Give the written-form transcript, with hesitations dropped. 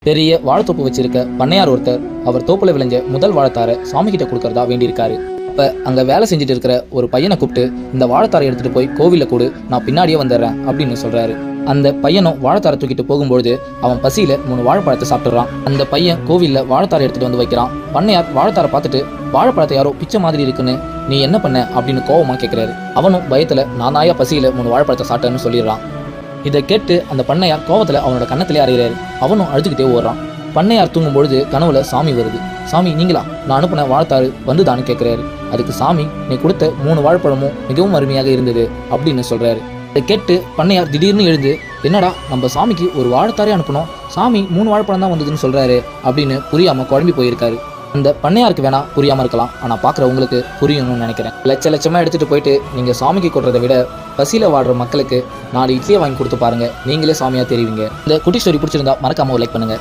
பெரிய வாழைத்தோப்பு வச்சிருக்க பண்ணையார் ஒருத்தர் அவர் தோப்புல விளைஞ்ச முதல் வாழைத்தாரை சாமி கிட்ட கொடுக்கறதா வேண்டியிருக்காரு. இப்ப அங்க வேலை செஞ்சுட்டு இருக்கிற ஒரு பையனை கூப்பிட்டு இந்த வாழைத்தாரை எடுத்துட்டு போய் கோவில்ல கூடு, நான் பின்னாடியே வந்துடுறேன் அப்படின்னு சொல்றாரு. அந்த பையனும் வாழைத்தாரை தூக்கிட்டு போகும்பொழுது அவன் பசியில 3 வாழைப்பழத்தை சாப்பிட்டுறான். அந்த பையன் கோவில்ல வாழைத்தாரை எடுத்துட்டு வந்து வைக்கிறான். பண்ணையார் வாழைத்தாரை பார்த்துட்டு வாழைப்பழத்தை யாரோ பிச்சை மாதிரி இருக்குன்னு நீ என்ன பண்ண அப்படின்னு கோவமா கேட்கிறாரு. அவனும் பயத்துல நான் நாயா பசியில 3 வாழைப்பழத்தை சாப்பிட்டேன்னு சொல்லிடுறான். இதை கேட்டு அந்த பண்ணையார் கோவத்துல அவனோட கன்னத்திலே அறையிறாரு. அவனும் அழுதுகிட்டே ஓடுறான். பண்ணையார் தூங்கும் பொழுது கனவுல சாமி வருது. சாமி நீங்களா, நான் அனுப்பின வாழைத்தாறு வந்துதான்னு கேட்கிறாரு. அதுக்கு சாமி நீ கொடுத்த 3 வாழைப்பழமும் மிகவும் அருமையாக இருந்தது அப்படின்னு சொல்றாரு. இதை கேட்டு பண்ணையார் திடீர்னு எழுந்து என்னடா நம்ம சாமிக்கு ஒரு வாழைத்தாரே அனுப்பணும், சாமி 3 வாழைப்பழம் தான் வந்ததுன்னு சொல்றாரு அப்படின்னு புரியாம குழம்பி போயிருக்காரு. அந்த பண்ணையாருக்கு வேணா புரியாம இருக்கலாம், ஆனா பாக்குறவங்களுக்கு புரியணும்னு நினைக்கிறேன். லட்சமா எடுத்துட்டு போயிட்டு நீங்க சாமிக்கு கொடுறதை விட பசியில வாடுற மக்களுக்கு 4 இட்லியை வாங்கி கொடுத்து பாருங்க, நீங்களே சாமியா தெரிவிங்க. இந்த குட்டி ஸ்டோரி பிடிச்சிருந்தா மறக்காம லைக் பண்ணுங்க.